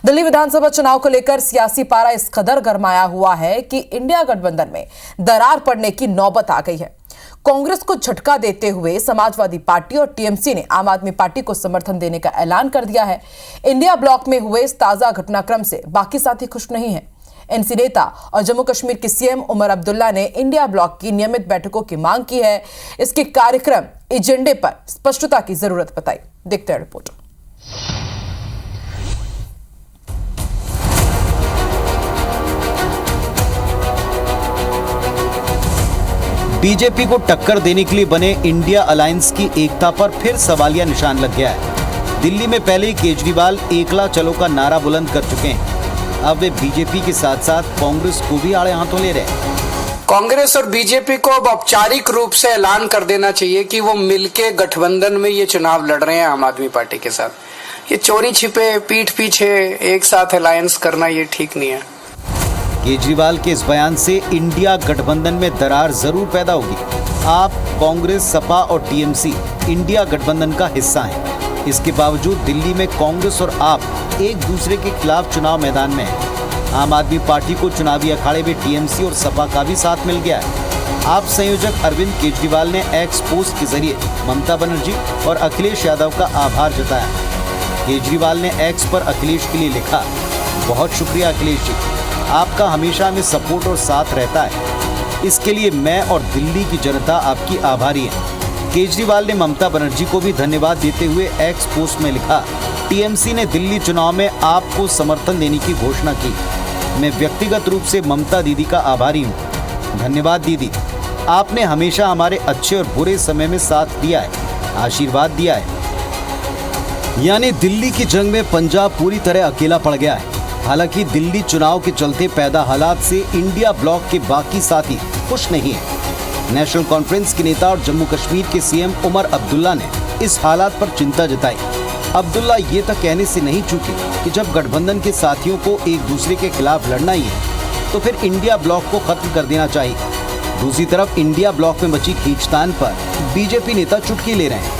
दिल्ली विधानसभा चुनाव को लेकर सियासी पारा इस कदर गरमाया हुआ है कि इंडिया गठबंधन में दरार पड़ने की नौबत आ गई है। कांग्रेस को झटका देते हुए समाजवादी पार्टी और टीएमसी ने आम आदमी पार्टी को समर्थन देने का ऐलान कर दिया है। इंडिया ब्लॉक में हुए इस ताजा घटनाक्रम से बाकी साथी खुश नहीं हैं। एनसी नेता और जम्मू कश्मीर के सीएम उमर अब्दुल्ला ने इंडिया ब्लॉक की नियमित बैठकों की मांग की है। इसके कार्यक्रम एजेंडे पर स्पष्टता की जरूरत बताई। देखते हैं रिपोर्ट। बीजेपी को टक्कर देने के लिए बने इंडिया अलायंस की एकता पर फिर सवालिया निशान लग गया है। दिल्ली में पहले ही केजरीवाल एकला चलो का नारा बुलंद कर चुके हैं। अब वे बीजेपी के साथ साथ कांग्रेस को भी आड़े हाथों ले रहे हैं। कांग्रेस और बीजेपी को अब औपचारिक रूप से ऐलान कर देना चाहिए कि वो मिलके गठबंधन में ये चुनाव लड़ रहे हैं आम आदमी पार्टी के साथ। ये चोरी छिपे पीठ पीछे एक साथ अलायंस करना ये ठीक नहीं है। केजरीवाल के इस बयान से इंडिया गठबंधन में दरार जरूर पैदा होगी। आप, कांग्रेस, सपा और टीएमसी इंडिया गठबंधन का हिस्सा हैं। इसके बावजूद दिल्ली में कांग्रेस और आप एक दूसरे के खिलाफ चुनाव मैदान में हैं। आम आदमी पार्टी को चुनावी अखाड़े में टीएमसी और सपा का भी साथ मिल गया है। आप संयोजक अरविंद केजरीवाल ने एक्स पोस्ट के जरिए ममता बनर्जी और अखिलेश यादव का आभार जताया। केजरीवाल ने एक्स पर अखिलेश के लिए लिखा, बहुत शुक्रिया अखिलेश जी, आपका हमेशा में सपोर्ट और साथ रहता है। इसके लिए मैं और दिल्ली की जनता आपकी आभारी है। केजरीवाल ने ममता बनर्जी को भी धन्यवाद देते हुए एक्स पोस्ट में लिखा, टीएमसी ने दिल्ली चुनाव में आपको समर्थन देने की घोषणा की। मैं व्यक्तिगत रूप से ममता दीदी का आभारी हूँ। धन्यवाद दीदी, आपने हमेशा हमारे अच्छे और बुरे समय में साथ दिया है, आशीर्वाद दिया है। यानी दिल्ली की जंग में पंजाब पूरी तरह अकेला पड़ गया है। हालांकि दिल्ली चुनाव के चलते पैदा हालात से इंडिया ब्लॉक के बाकी साथी खुश नहीं हैं। नेशनल कॉन्फ्रेंस के नेता और जम्मू कश्मीर के सीएम उमर अब्दुल्ला ने इस हालात पर चिंता जताई। अब्दुल्ला ये तक कहने से नहीं चूके कि जब गठबंधन के साथियों को एक दूसरे के खिलाफ लड़ना ही है तो फिर इंडिया ब्लॉक को खत्म कर देना चाहिए। दूसरी तरफ इंडिया ब्लॉक में मची खींचतान पर बीजेपी नेता चुटकी ले रहे हैं।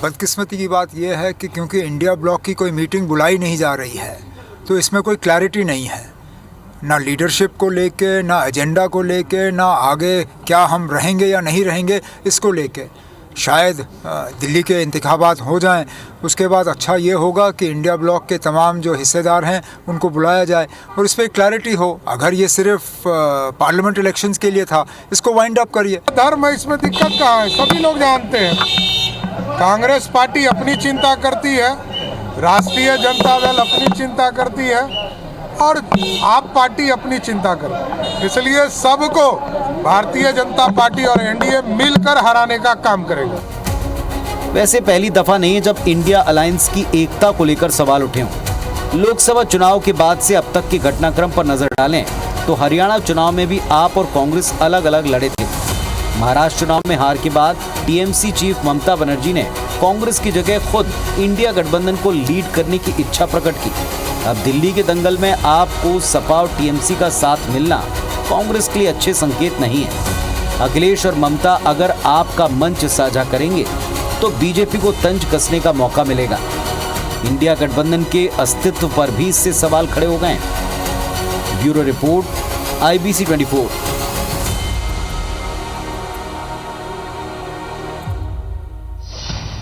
बदकिस्मती की बात यह है कि क्योंकि इंडिया ब्लॉक की कोई मीटिंग बुलाई नहीं जा रही है तो इसमें कोई क्लैरिटी नहीं है, ना लीडरशिप को लेके, ना एजेंडा को लेके, ना आगे क्या हम रहेंगे या नहीं रहेंगे इसको लेके। शायद दिल्ली के इंतखाबात हो जाएं, उसके बाद अच्छा ये होगा कि इंडिया ब्लॉक के तमाम जो हिस्सेदार हैं उनको बुलाया जाए और इस पर क्लैरिटी हो। अगर ये सिर्फ पार्लियामेंट इलेक्शंस के लिए था, इसको वाइंड अप करिए। धर्म इसमें दिक्कत कहाँ है, सभी लोग जानते हैं। कांग्रेस पार्टी अपनी चिंता करती है, राष्ट्रीय जनता दल अपनी चिंता करती है और आप पार्टी अपनी चिंता करे। इसलिए सबको भारतीय जनता पार्टी और एनडीए मिलकर हराने का काम करेगा। वैसे पहली दफा नहीं है जब इंडिया अलायंस की एकता को लेकर सवाल उठे हों। लोकसभा चुनाव के बाद से अब तक के घटनाक्रम पर नजर डालें तो हरियाणा चुनाव में भी आप और कांग्रेस अलग अलग लड़े थे। महाराष्ट्र चुनाव में हार के बाद टीएमसी चीफ ममता बनर्जी ने कांग्रेस की जगह खुद इंडिया गठबंधन को लीड करने की इच्छा प्रकट की। अब दिल्ली के दंगल में आपको सपा और टीएमसी का साथ मिलना कांग्रेस के लिए अच्छे संकेत नहीं है। अखिलेश और ममता अगर आपका मंच साझा करेंगे तो बीजेपी को तंज कसने का मौका मिलेगा। इंडिया गठबंधन के अस्तित्व पर भी इससे सवाल खड़े हो गए हैं। Bureau report, IBC 24।